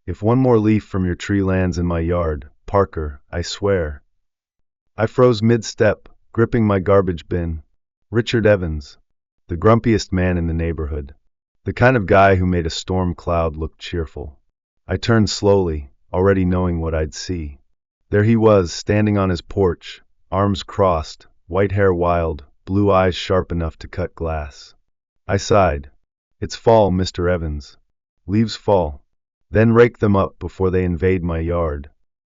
If one more leaf from your tree lands in my yard, Parker, I swear. I froze mid-step, gripping my garbage bin. Richard Evans, the grumpiest man in the neighborhood. The kind of guy who made a storm cloud look cheerful. I turned slowly, already knowing what I'd see. There he was, standing on his porch, arms crossed, white hair wild, blue eyes sharp enough to cut glass. I sighed. It's fall, Mr. Evans. Leaves fall. Then rake them up before they invade my yard.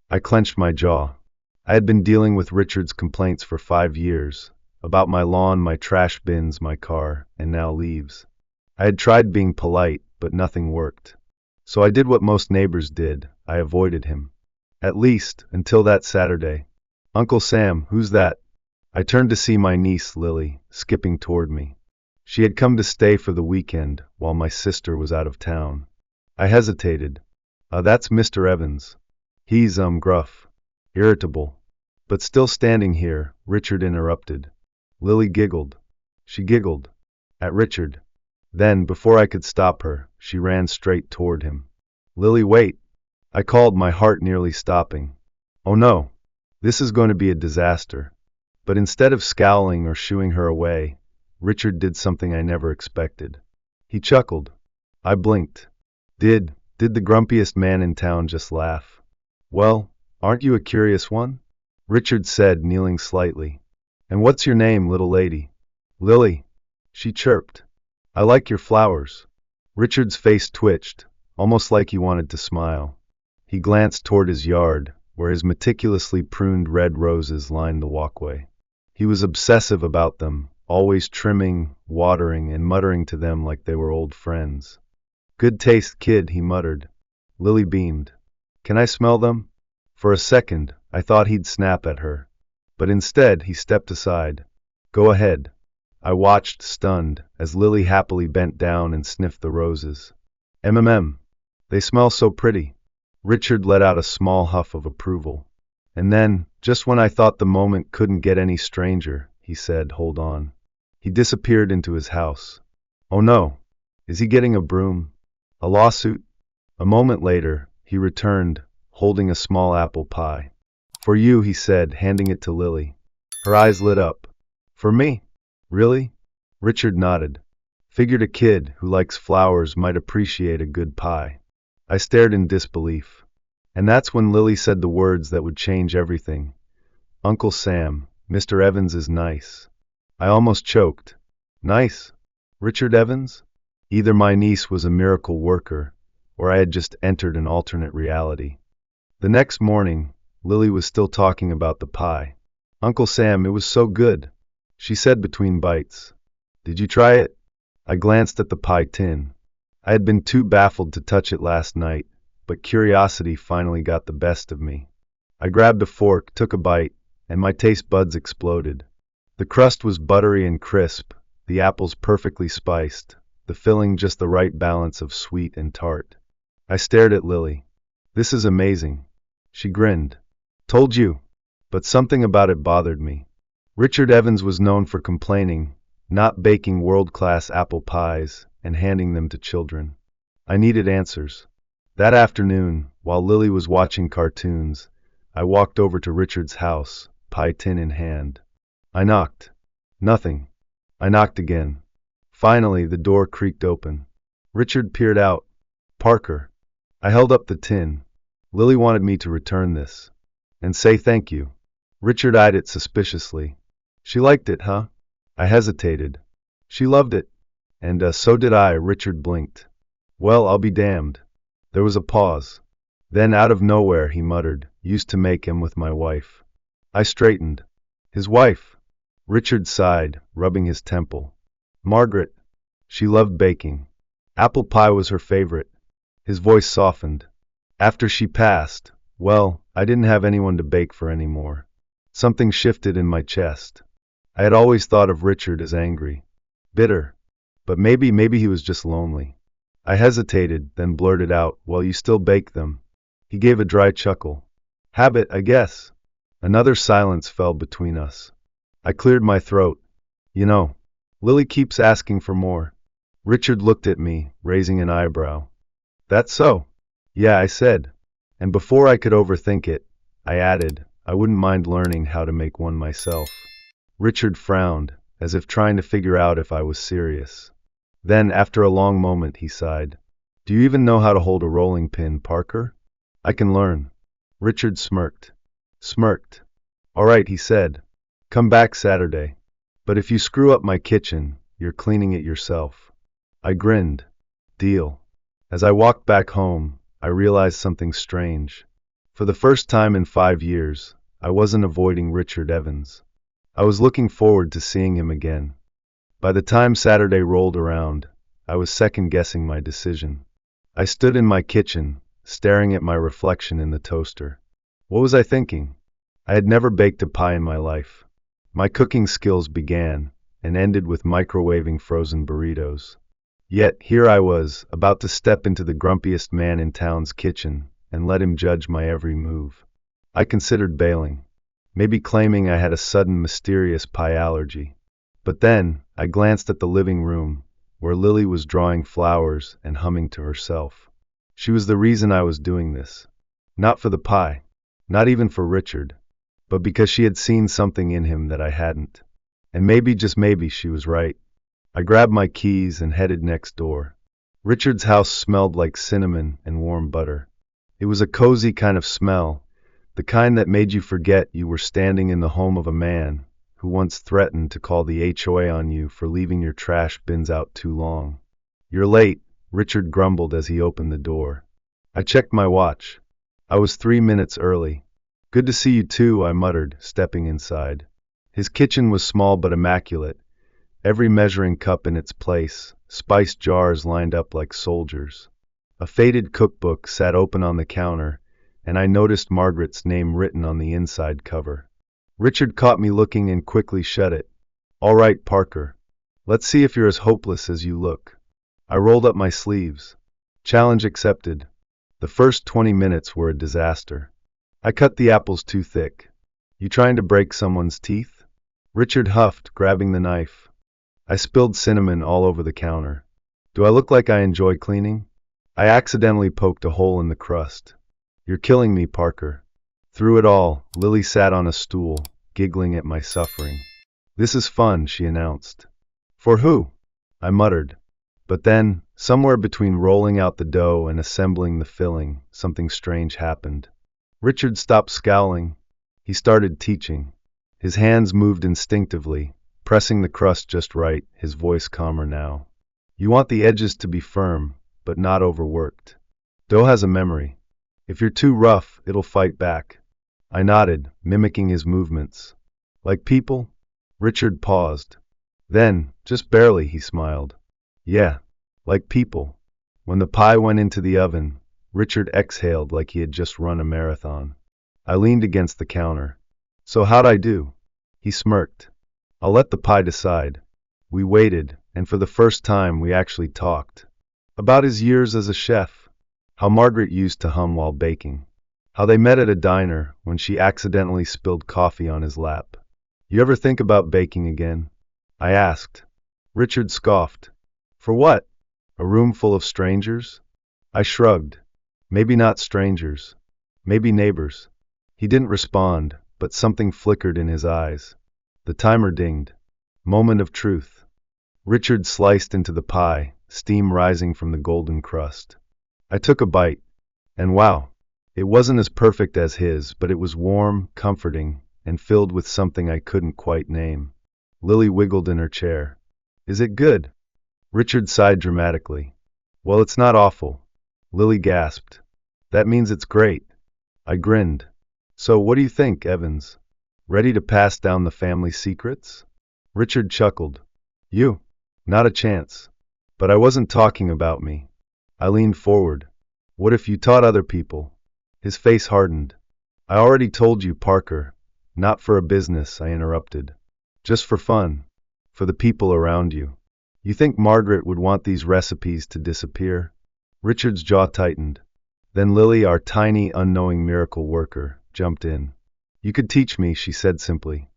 I clenched my jaw. I had been dealing with Richard's complaints for 5 years, about my lawn, my trash bins, my car, and now leaves. I had tried being polite, but nothing worked. So I did what most neighbors did. I avoided him. At least, until that Saturday. Uncle Sam, who's that? I turned to see my niece, Lily, skipping toward me. She had come to stay for the weekend, while my sister was out of town. I hesitated. That's Mr. Evans. He's, gruff. Irritable. But still standing here, Richard interrupted. Lily giggled. She giggled. At Richard. Then, before I could stop her, she ran straight toward him. Lily, wait! I called, my heart nearly stopping. Oh no! This is going to be a disaster. But instead of scowling or shooing her away, Richard did something I never expected. He chuckled. I blinked. Did the grumpiest man in town just laugh? Well, aren't you a curious one? Richard said, kneeling slightly. And what's your name, little lady? Lily. She chirped. I like your flowers. Richard's face twitched, almost like he wanted to smile. He glanced toward his yard, where his meticulously pruned red roses lined the walkway. He was obsessive about them, always trimming, watering, and muttering to them like they were old friends. Good taste, kid, he muttered. Lily beamed. Can I smell them? For a second, I thought he'd snap at her. But instead, he stepped aside. Go ahead. I watched, stunned, as Lily happily bent down and sniffed the roses. They smell so pretty. Richard let out a small huff of approval. And then, just when I thought the moment couldn't get any stranger, he said, hold on. He disappeared into his house. Oh no! Is he getting a broom? A lawsuit? A moment later, he returned, holding a small apple pie. For you, he said, handing it to Lily. Her eyes lit up. For me? Really? Richard nodded. Figured a kid who likes flowers might appreciate a good pie. I stared in disbelief. And that's when Lily said the words that would change everything. Uncle Sam, Mr. Evans is nice. I almost choked. Nice? Richard Evans? Either my niece was a miracle worker, or I had just entered an alternate reality. The next morning, Lily was still talking about the pie. Uncle Sam, it was so good, she said between bites. Did you try it? I glanced at the pie tin. I had been too baffled to touch it last night, but curiosity finally got the best of me. I grabbed a fork, took a bite, and my taste buds exploded. The crust was buttery and crisp, the apples perfectly spiced, the filling just the right balance of sweet and tart. I stared at Lily. This is amazing. She grinned. Told you. But something about it bothered me. Richard Evans was known for complaining, not baking world-class apple pies and handing them to children. I needed answers. That afternoon, while Lily was watching cartoons, I walked over to Richard's house, pie tin in hand. I knocked. Nothing. I knocked again. Finally, the door creaked open. Richard peered out. Parker. I held up the tin. Lily wanted me to return this. And say thank you. Richard eyed it suspiciously. She liked it, huh? I hesitated. She loved it. And so did I, Richard blinked. Well, I'll be damned. There was a pause. Then out of nowhere he muttered, used to make him with my wife. I straightened. His wife? Richard sighed, rubbing his temple. Margaret. She loved baking. Apple pie was her favorite. His voice softened. After she passed, well, I didn't have anyone to bake for anymore. Something shifted in my chest. I had always thought of Richard as angry, bitter, but maybe he was just lonely. I hesitated, then blurted out, well, you still bake them. He gave a dry chuckle. Habit, I guess. Another silence fell between us. I cleared my throat. You know, Lily keeps asking for more. Richard looked at me, raising an eyebrow. That's so? Yeah, I said. And before I could overthink it, I added, I wouldn't mind learning how to make one myself. Richard frowned, as if trying to figure out if I was serious. Then, after a long moment, he sighed. Do you even know how to hold a rolling pin, Parker? I can learn. Richard smirked. All right, he said. Come back Saturday. But if you screw up my kitchen, you're cleaning it yourself. I grinned. Deal. As I walked back home, I realized something strange. For the first time in 5 years, I wasn't avoiding Richard Evans. I was looking forward to seeing him again. By the time Saturday rolled around, I was second-guessing my decision. I stood in my kitchen, staring at my reflection in the toaster. What was I thinking? I had never baked a pie in my life. My cooking skills began and ended with microwaving frozen burritos. Yet here I was, about to step into the grumpiest man in town's kitchen and let him judge my every move. I considered bailing, maybe claiming I had a sudden mysterious pie allergy. But then I glanced at the living room, where Lily was drawing flowers and humming to herself. She was the reason I was doing this. Not for the pie, not even for Richard, but because she had seen something in him that I hadn't. And maybe, just maybe, she was right. I grabbed my keys and headed next door. Richard's house smelled like cinnamon and warm butter. It was a cozy kind of smell, the kind that made you forget you were standing in the home of a man who once threatened to call the HOA on you for leaving your trash bins out too long. You're late, Richard grumbled as he opened the door. I checked my watch. I was 3 minutes early. Good to see you too, I muttered, stepping inside. His kitchen was small but immaculate. Every measuring cup in its place, spice jars lined up like soldiers. A faded cookbook sat open on the counter, and I noticed Margaret's name written on the inside cover. Richard caught me looking and quickly shut it. All right, Parker. Let's see if you're as hopeless as you look. I rolled up my sleeves. Challenge accepted. The first 20 minutes were a disaster. I cut the apples too thick. You trying to break someone's teeth? Richard huffed, grabbing the knife. I spilled cinnamon all over the counter. Do I look like I enjoy cleaning? I accidentally poked a hole in the crust. You're killing me, Parker. Through it all, Lily sat on a stool, giggling at my suffering. This is fun, she announced. For who? I muttered. But then, somewhere between rolling out the dough and assembling the filling, something strange happened. Richard stopped scowling. He started teaching. His hands moved instinctively, pressing the crust just right, his voice calmer now. You want the edges to be firm, but not overworked. Dough has a memory. If you're too rough, it'll fight back. I nodded, mimicking his movements. Like people? Richard paused. Then, just barely, he smiled. Yeah, like people. When the pie went into the oven, Richard exhaled like he had just run a marathon. I leaned against the counter. So how'd I do? He smirked. I'll let the pie decide. We waited, and for the first time we actually talked. About his years as a chef. How Margaret used to hum while baking. How they met at a diner when she accidentally spilled coffee on his lap. You ever think about baking again? I asked. Richard scoffed. For what? A room full of strangers? I shrugged. Maybe not strangers. Maybe neighbors. He didn't respond, but something flickered in his eyes. The timer dinged. Moment of truth. Richard sliced into the pie, steam rising from the golden crust. I took a bite, and wow, it wasn't as perfect as his, but it was warm, comforting, and filled with something I couldn't quite name. Lily wiggled in her chair. Is it good? Richard sighed dramatically. Well, it's not awful. Lily gasped. That means it's great. I grinned. So what do you think, Evans? Ready to pass down the family secrets? Richard chuckled. You? Not a chance. But I wasn't talking about me. I leaned forward. What if you taught other people? His face hardened. I already told you, Parker. Not for a business, I interrupted. Just for fun. For the people around you. You think Margaret would want these recipes to disappear? Richard's jaw tightened. Then Lily, our tiny, unknowing miracle worker, jumped in. You could teach me, she said simply.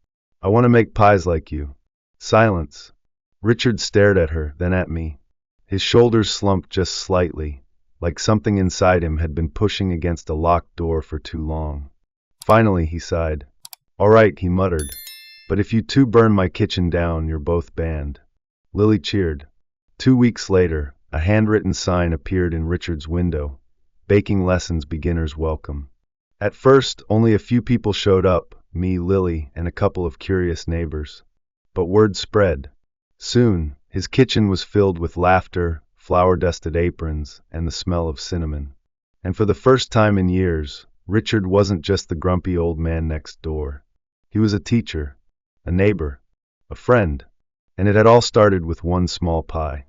I want to make pies like you. Silence. Richard stared at her, then at me. His shoulders slumped just slightly, like something inside him had been pushing against a locked door for too long. Finally, he sighed. "All right," he muttered. "But if you two burn my kitchen down, you're both banned." Lily cheered. 2 weeks later, a handwritten sign appeared in Richard's window. "Baking lessons beginners welcome." At first, only a few people showed up, me, Lily, and a couple of curious neighbors. But word spread. Soon, his kitchen was filled with laughter, flour-dusted aprons, and the smell of cinnamon. And for the first time in years, Richard wasn't just the grumpy old man next door. He was a teacher, a neighbor, a friend, and it had all started with one small pie.